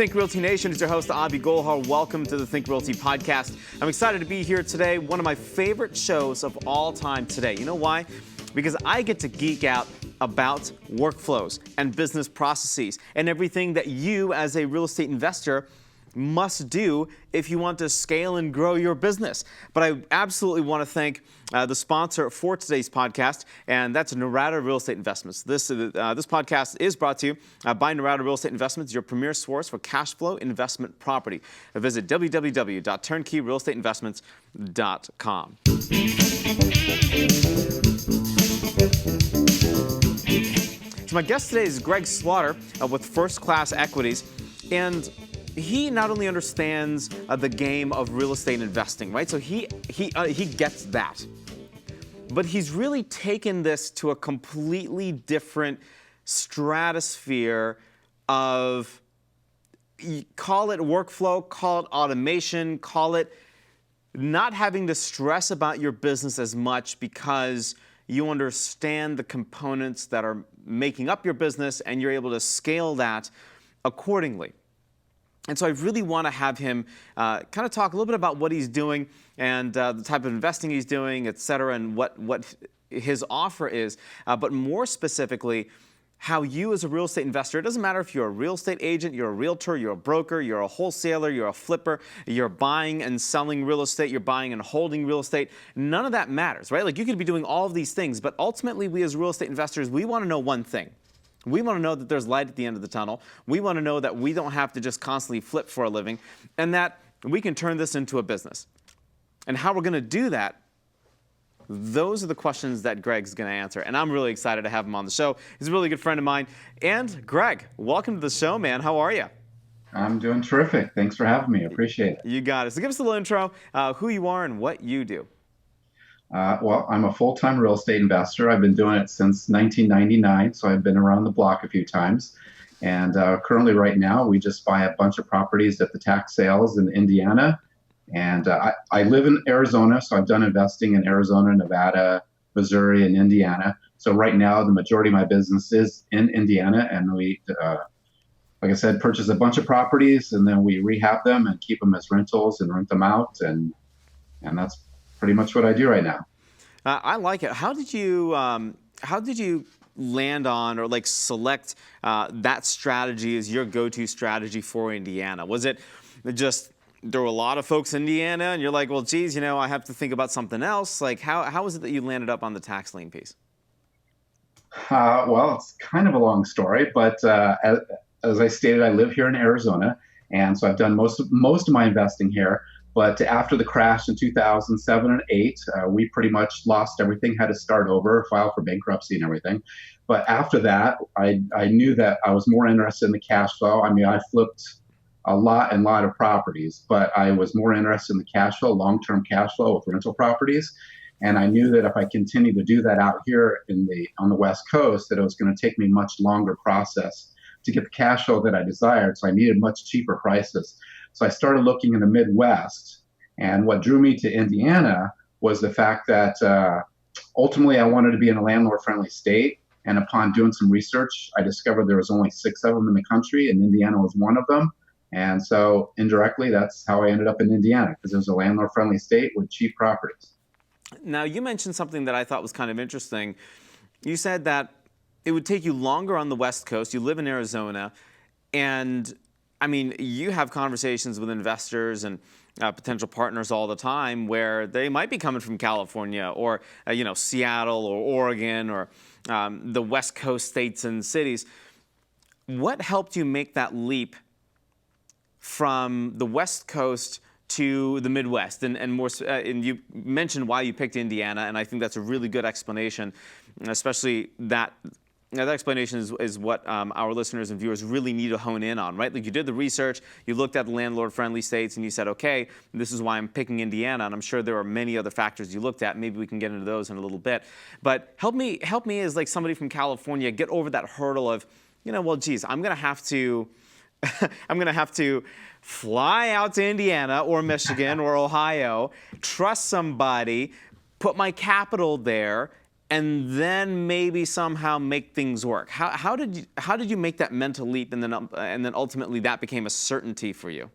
Think Realty Nation? It's your host, Abhi Golhar. Welcome to the Think Realty Podcast. I'm excited to be here today. One of my favorite shows of all time today. You know why? Because I get to geek out about workflows and business processes and everything that you as a real estate investor must do if you want to scale and grow your business. But I absolutely want to thank the sponsor for today's podcast, and that's Narada Real Estate Investments. This podcast is brought to you by Narada Real Estate Investments, your premier source for cash flow investment property. Visit www.turnkeyrealestateinvestments.com. So my guest today is Greg Slaughter with First Class Equities, and he not only understands the game of real estate investing, right? So he gets that, but he's really taken this to a completely different stratosphere of, call it workflow, call it automation, call it not having to stress about your business as much because you understand the components that are making up your business and you're able to scale that accordingly. And so I really want to have him kind of talk a little bit about what he's doing and the type of investing he's doing, et cetera, and what his offer is. But more specifically, how you as a real estate investor, it doesn't matter if you're a real estate agent, you're a realtor, you're a broker, you're a wholesaler, you're a flipper, you're buying and selling real estate, you're buying and holding real estate. None of that matters, right? Like you could be doing all of these things, but ultimately we as real estate investors, we want to know one thing. We want to know that there's light at the end of the tunnel. We want to know that we don't have to just constantly flip for a living and that we can turn this into a business. And how we're going to do that, those are the questions that Greg's going to answer. And I'm really excited to have him on the show. He's a really good friend of mine. And Greg, welcome to the show, man. How are you? I'm doing terrific. Thanks for having me. Appreciate it. You got it. So give us a little intro, who you are and what you do. Well, I'm a full-time real estate investor. I've been doing it since 1999, so I've been around the block a few times. And currently right now, we just buy a bunch of properties at the tax sales in Indiana. And I live in Arizona, so I've done investing in Arizona, Nevada, Missouri, and Indiana. So right now, the majority of my business is in Indiana, and we, like I said, purchase a bunch of properties, and then we rehab them and keep them as rentals and rent them out, and that's pretty much what I do right now. I like it. How did you land on or like select that strategy as your go-to strategy for Indiana? Was it just there were a lot of folks in Indiana and you're like, well, geez, you know, I have to think about something else? Like how was it that you landed up on the tax lien piece? Well, it's kind of a long story, but as I stated, I live here in Arizona, and so I've done most of my investing here. But after the crash in 2007 and 8, we pretty much lost everything, had to start over, file for bankruptcy and everything. But after that, I knew that I was more interested in the cash flow. I mean, I flipped a lot of properties, but I was more interested in the cash flow, long-term cash flow with rental properties. And I knew that if I continued to do that out here on the West Coast, that it was going to take me a much longer process to get the cash flow that I desired. So I needed much cheaper prices. So I started looking in the Midwest, and what drew me to Indiana was the fact that ultimately I wanted to be in a landlord-friendly state. And upon doing some research, I discovered there was only 6 of them in the country, and Indiana was one of them. And so indirectly, that's how I ended up in Indiana, because it was a landlord-friendly state with cheap properties. Now, you mentioned something that I thought was kind of interesting. You said that it would take you longer on the West Coast. You live in Arizona, and I mean, you have conversations with investors and potential partners all the time where they might be coming from California or, Seattle or Oregon or the West Coast states and cities. What helped you make that leap from the West Coast to the Midwest? And you mentioned why you picked Indiana, and I think that's a really good explanation, especially that. Now, that explanation is what our listeners and viewers really need to hone in on, right? Like you did the research, you looked at the landlord-friendly states, and you said, okay, this is why I'm picking Indiana, and I'm sure there are many other factors you looked at. Maybe we can get into those in a little bit. But help me as like somebody from California get over that hurdle of, well, geez, I'm going to have to fly out to Indiana or Michigan or Ohio, trust somebody, put my capital there, and then maybe somehow make things work? How did you make that mental leap, and then ultimately that became a certainty for you?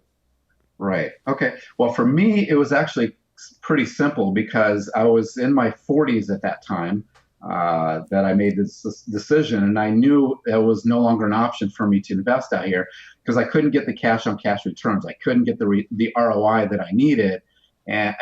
Right. Okay. Well, for me, it was actually pretty simple because I was in my 40s at that time that I made this decision, and I knew it was no longer an option for me to invest out here because I couldn't get the cash on cash returns. I couldn't get the ROI that I needed, and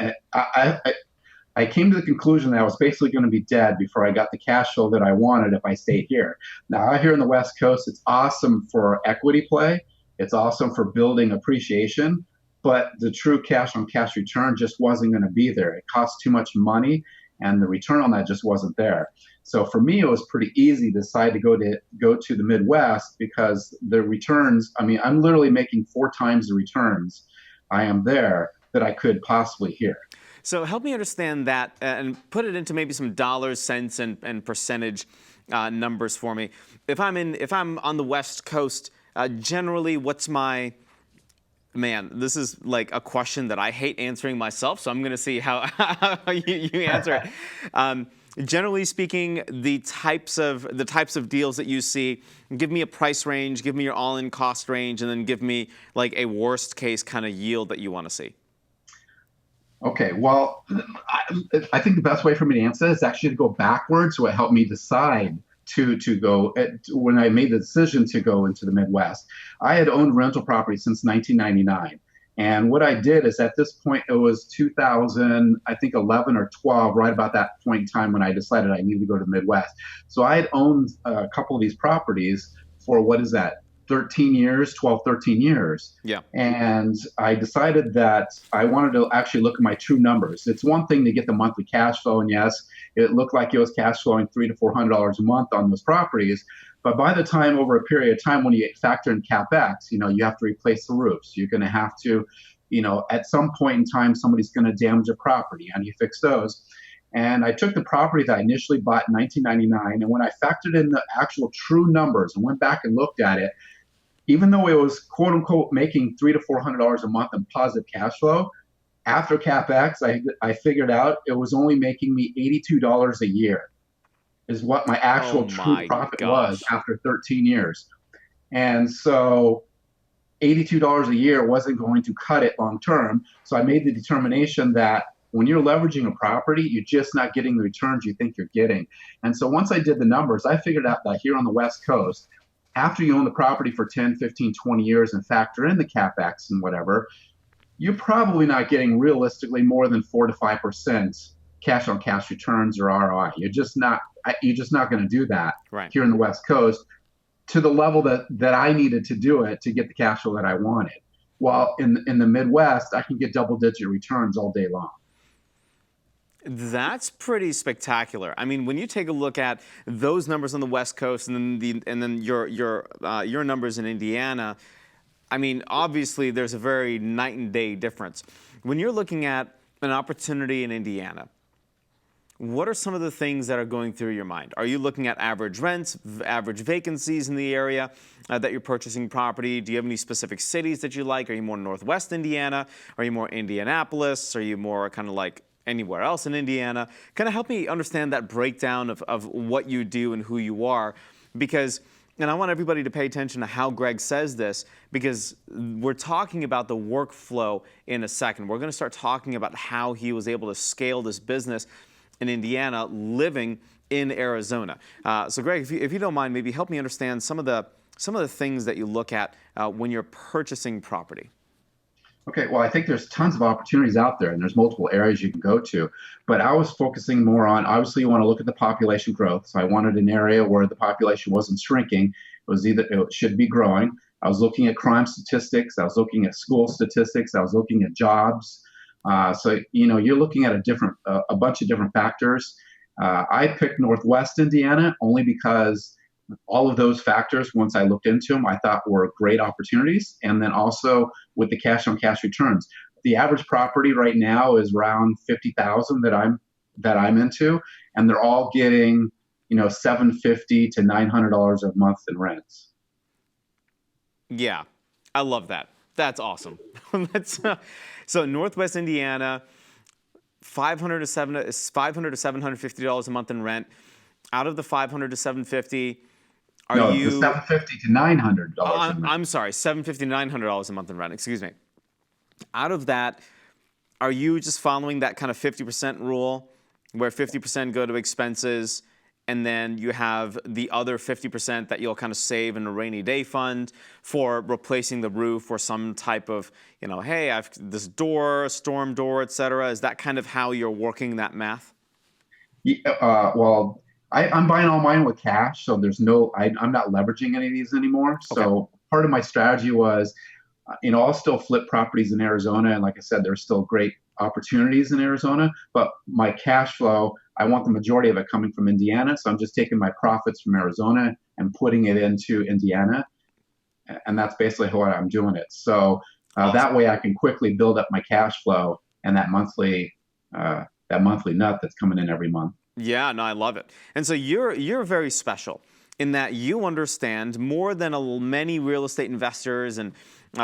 I came to the conclusion that I was basically going to be dead before I got the cash flow that I wanted if I stayed here. Now, out here in the West Coast, it's awesome for equity play. It's awesome for building appreciation, but the true cash on cash return just wasn't going to be there. It cost too much money, and the return on that just wasn't there. So for me, it was pretty easy to decide to go to the Midwest because the returns, I mean, I'm literally making 4 times the returns I am there that I could possibly here. So help me understand that and put it into maybe some dollars, cents, and percentage numbers for me. If I'm on the West Coast, generally, what's my man? This is like a question that I hate answering myself, so I'm going to see how you answer it. Generally speaking, the types of deals that you see, give me a price range, give me your all-in cost range, and then give me like a worst case kind of yield that you want to see. Okay, well, I think the best way for me to answer is actually to go backwards. So it helped me decide to go when I made the decision to go into the Midwest. I had owned rental property since 1999. And what I did is at this point, it was 2000, I think 11 or 12, right about that point in time when I decided I needed to go to the Midwest. So I had owned a couple of these properties for, what is that, 13 years, 12, 13 years. Yeah. And I decided that I wanted to actually look at my true numbers. It's one thing to get the monthly cash flow, and yes, it looked like it was cash flowing $300 to $400 a month on those properties. But by the time, over a period of time, when you factor in CapEx, you have to replace the roofs. You're going to have to, at some point in time, somebody's going to damage a property, and you fix those. And I took the property that I initially bought in 1999, and when I factored in the actual true numbers and went back and looked at it, even though it was quote unquote making $300 to $400 a month in positive cash flow, after CapEx, I figured out it was only making me $82 a year, is what my actual true profit was after 13 years. And so $82 a year wasn't going to cut it long term. So I made the determination that when you're leveraging a property, you're just not getting the returns you think you're getting. And so once I did the numbers, I figured out that here on the West Coast, after you own the property for 10, 15, 20 years and factor in the CapEx and whatever, you're probably not getting realistically more than 4 to 5% cash on cash returns or ROI. You're just not going to do that here in the West Coast to the level that I needed to do it to get the cash flow that I wanted. While in the Midwest, I can get double-digit returns all day long. That's pretty spectacular. I mean, when you take a look at those numbers on the West Coast and then your numbers in Indiana, I mean, obviously there's a very night and day difference. When you're looking at an opportunity in Indiana, what are some of the things that are going through your mind? Are you looking at average rents, average vacancies in the area that you're purchasing property? Do you have any specific cities that you like? Are you more Northwest Indiana? Are you more Indianapolis? Are you more kind of like anywhere else in Indiana? Kind of help me understand that breakdown of what you do and who you are, because, and I want everybody to pay attention to how Greg says this, because we're talking about the workflow in a second. We're going to start talking about how he was able to scale this business in Indiana, living in Arizona. So Greg, if you don't mind, maybe help me understand some of the things that you look at when you're purchasing property. Okay, well, I think there's tons of opportunities out there, and there's multiple areas you can go to. But I was focusing more on, obviously, you want to look at the population growth. So I wanted an area where the population wasn't shrinking. It should be growing. I was looking at crime statistics. I was looking at school statistics. I was looking at jobs. So you're looking at a bunch of different factors. I picked Northwest Indiana only because all of those factors, once I looked into them, I thought were great opportunities. And then also with the cash on cash returns, the average property right now is around 50,000 that I'm into, and they're all getting, $750 to $900 a month in rents. Yeah, I love that. That's awesome. So Northwest Indiana, $500 to $750 a month in rent. Out of the $500 to $750, No, the $750 to $900 in rent. I'm sorry, $750 to $900 a month in rent. Excuse me. Out of that, are you just following that kind of 50% rule, where 50% go to expenses, and then you have the other 50% that you'll kind of save in a rainy day fund for replacing the roof or some type of, hey, I've this door, storm door, et cetera? Is that kind of how you're working that math? Well, I'm buying all mine with cash, so I'm not leveraging any of these anymore. Okay. So part of my strategy was, I'll still flip properties in Arizona, and like I said, there's still great opportunities in Arizona, but my cash flow, I want the majority of it coming from Indiana, so I'm just taking my profits from Arizona and putting it into Indiana, and that's basically how I'm doing it. So Awesome. That way I can quickly build up my cash flow and that monthly nut that's coming in every month. Yeah, no, I love it. And so you're very special in that you understand more than many real estate investors and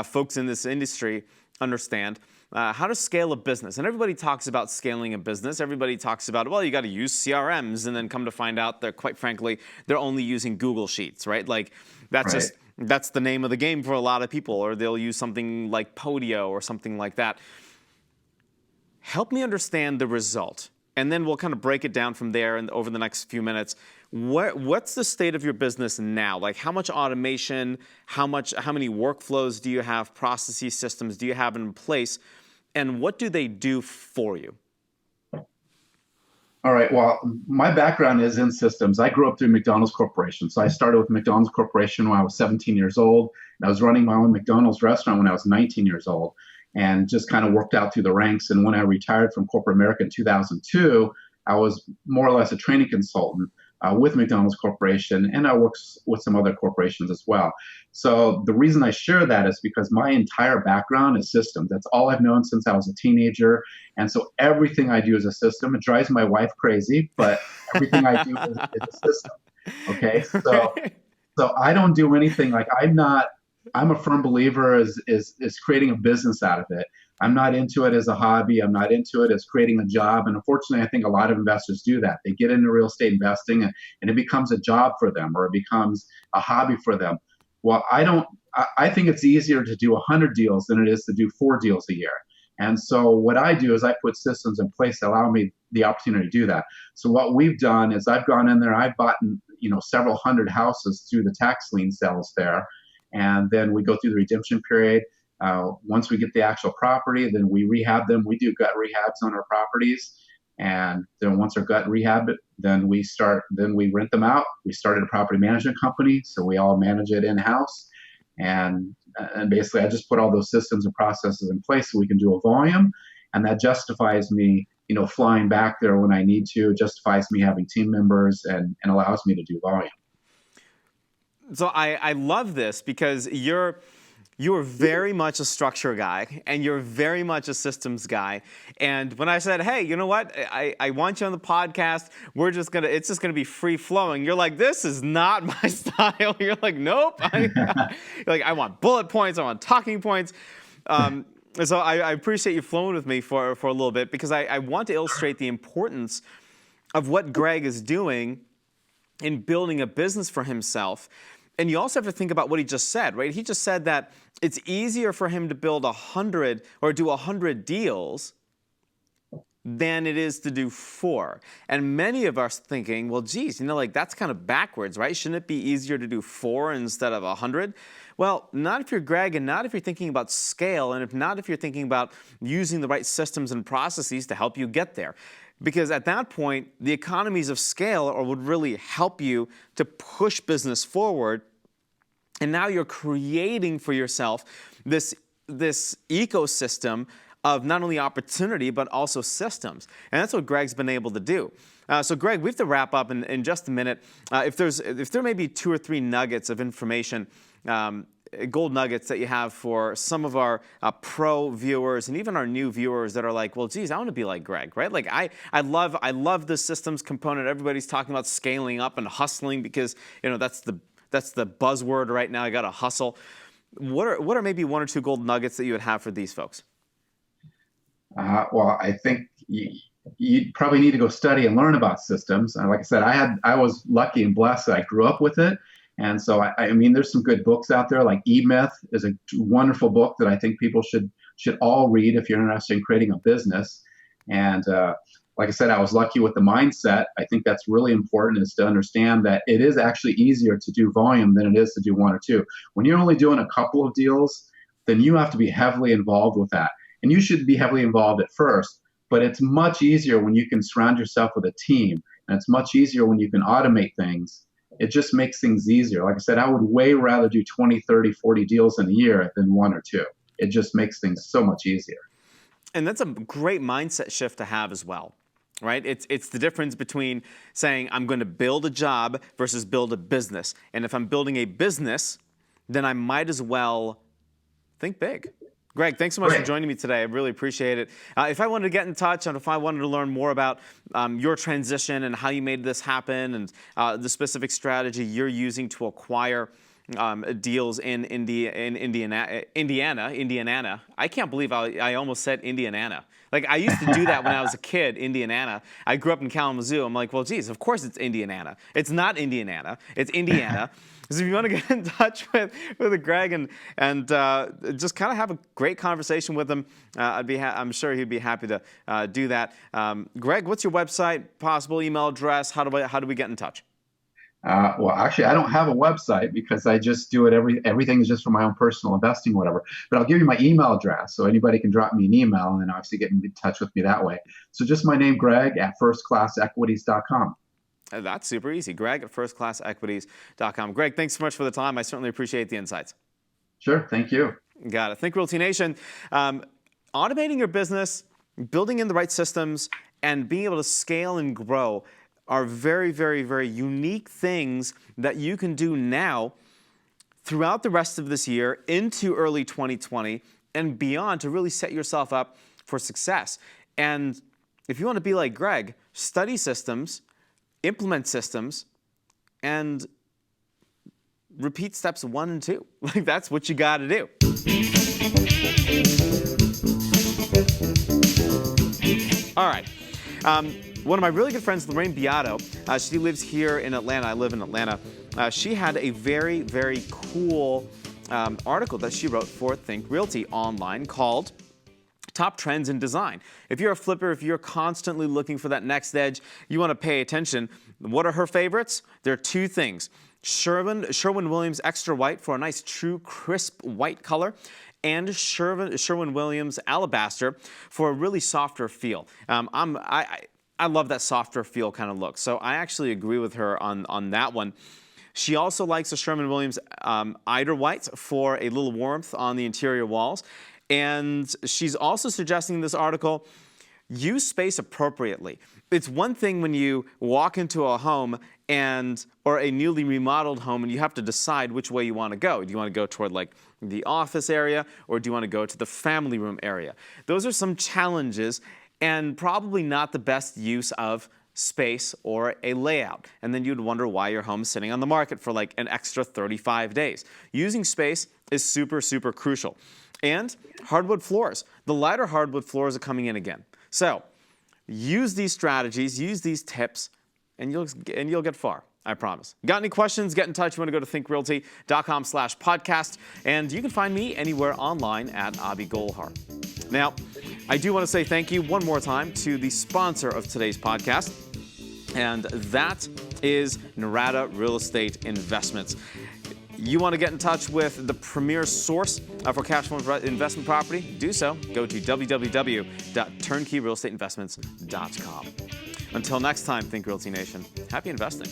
folks in this industry understand how to scale a business. And everybody talks about scaling a business. Everybody talks about, well, you got to use CRMs, and then come to find out that, quite frankly, they're only using Google Sheets, right? Like that's the name of the game for a lot of people, or they'll use something like Podio or something like that. Help me understand the result, and then we'll kind of break it down from there and over the next few minutes. What's the state of your business now? Like, how much automation, how many workflows do you have, processes, systems do you have in place, and what do they do for you? All right. Well, my background is in systems. I grew up through McDonald's Corporation. So I started with McDonald's Corporation when I was 17 years old. And I was running my own McDonald's restaurant when I was 19 years old, and just kind of worked out through the ranks. And when I retired from corporate America in 2002, I was more or less a training consultant with McDonald's Corporation, and I worked with some other corporations as well. So the reason I share that is because my entire background is systems. That's all I've known since I was a teenager. And so everything I do is a system. It drives my wife crazy, but everything I do is a system. Okay. So I don't do anything like I'm a firm believer is creating a business out of it. I'm not into it as a hobby. I'm not into it as creating a job. And unfortunately, I think a lot of investors do that. They get into real estate investing and it becomes a job for them, or it becomes a hobby for them. Well, I think it's easier to do 100 deals than it is to do 4 deals a year. And so what I do is I put systems in place that allow me the opportunity to do that. So what we've done is I've gone in there, I've bought several hundred houses through the tax lien sales there. And then we go through the redemption period. Once we get the actual property, then we rehab them. We do gut rehabs on our properties. And then once our gut rehab, then we rent them out. We started a property management company, so we all manage it in-house. And basically, I just put all those systems and processes in place so we can do a volume. And that justifies me, flying back there when I need to, justifies me having team members, and allows me to do volume. So I love this because you're very much a structure guy, and you're very much a systems guy. And when I said, hey, you know what? I want you on the podcast. It's just gonna be free flowing. You're like, this is not my style. You're like, nope. You're like, I want bullet points. I want talking points. So I appreciate you flowing with me for a little bit, because I want to illustrate the importance of what Greg is doing in building a business for himself. And you also have to think about what he just said, right? He just said that it's easier for him to build 100 or do 100 deals than it is to do 4. And many of us thinking, well, geez, that's kind of backwards, right? Shouldn't it be easier to do 4 instead of 100? Well, not if you're Greg, and not if you're thinking about scale, and if you're thinking about using the right systems and processes to help you get there. Because at that point, the economies of scale would really help you to push business forward. And now you're creating for yourself this ecosystem of not only opportunity, but also systems. And that's what Greg's been able to do. So Greg, we have to wrap up in just a minute. If there may be 2 or 3 nuggets of information, gold nuggets that you have for some of our pro viewers and even our new viewers that are like, well, geez, I want to be like Greg, right? Like I love the systems component. Everybody's talking about scaling up and hustling because that's the buzzword right now. I got to hustle. What are maybe 1 or 2 gold nuggets that you would have for these folks? Well, I think you probably need to go study and learn about systems. And like I said, I was lucky and blessed that I grew up with it. And so I mean, there's some good books out there. Like E-Myth is a wonderful book that I think people should all read if you're interested in creating a business. And like I said, I was lucky with the mindset. I think that's really important, is to understand that it is actually easier to do volume than it is to do one or two. When you're only doing a couple of deals, then you have to be heavily involved with that. And you should be heavily involved at first, but it's much easier when you can surround yourself with a team. And it's much easier when you can automate things. It just makes things easier. Like I said, I would way rather do 20, 30, 40 deals in a year than one or two. It just makes things so much easier. And that's a great mindset shift to have as well, right? It's the difference between saying I'm going to build a job versus build a business. And if I'm building a business, then I might as well think big. Greg, thanks so much for joining me today. I really appreciate it. If I wanted to get in touch and if I wanted to learn more about your transition and how you made this happen and the specific strategy you're using to acquire deals in Indiana. I can't believe I almost said Indiana. Like, I used to do that when I was a kid, Indiana. I grew up in Kalamazoo. I'm like, well, geez, of course it's Indiana. It's not Indiana. It's Indiana. So if you want to get in touch with Greg and just kind of have a great conversation with him, I'm sure he'd be happy to do that. Greg, what's your website, possible email address? How do we get in touch? Well, actually, I don't have a website because I just do it. Everything is just for my own personal investing, whatever. But I'll give you my email address so anybody can drop me an email and then obviously get in touch with me that way. So just my name, Greg, at firstclassequities.com. That's super easy. Greg at firstclassequities.com. Greg, thanks so much for the time. I certainly appreciate the insights. Sure. Thank you. Got it. Think Realty Nation. Automating your business, building in the right systems, and being able to scale and grow are very, very, very unique things that you can do now throughout the rest of this year into early 2020 and beyond to really set yourself up for success. And if you want to be like Greg, study systems, implement systems, and repeat steps 1 and 2. Like, that's what you got to do. All right. One of my really good friends, Lorraine Beato, she lives here in Atlanta. I live in Atlanta. She had a very, very cool article that she wrote for Think Realty online called Top Trends in Design. If you're a flipper, if you're constantly looking for that next edge, you want to pay attention. What are her favorites? There are 2 things. Sherwin-Williams Extra White for a nice, true, crisp white color, and Sherwin-Williams Alabaster for a really softer feel. I love that softer feel kind of look, so I actually agree with her on that one. She also likes the Sherwin-Williams Eider White for a little warmth on the interior walls. And she's also suggesting in this article, use space appropriately. It's one thing when you walk into a home or a newly remodeled home and you have to decide which way you want to go. Do you want to go toward like the office area, or do you want to go to the family room area? Those are some challenges and probably not the best use of space or a layout. And then you'd wonder why your home's sitting on the market for like an extra 35 days. Using space is super, super crucial. And hardwood floors. The lighter hardwood floors are coming in again. So use these strategies, use these tips, and you'll get far. I promise. Got any questions? Get in touch. You want to go to thinkrealty.com/podcast. And you can find me anywhere online at Abhi Golhar. Now, I do want to say thank you one more time to the sponsor of today's podcast, and that is Narada Real Estate Investments. You want to get in touch with the premier source for cash flow investment property? Do so. Go to www.turnkeyrealestateinvestments.com. Until next time, Think Realty Nation. Happy investing.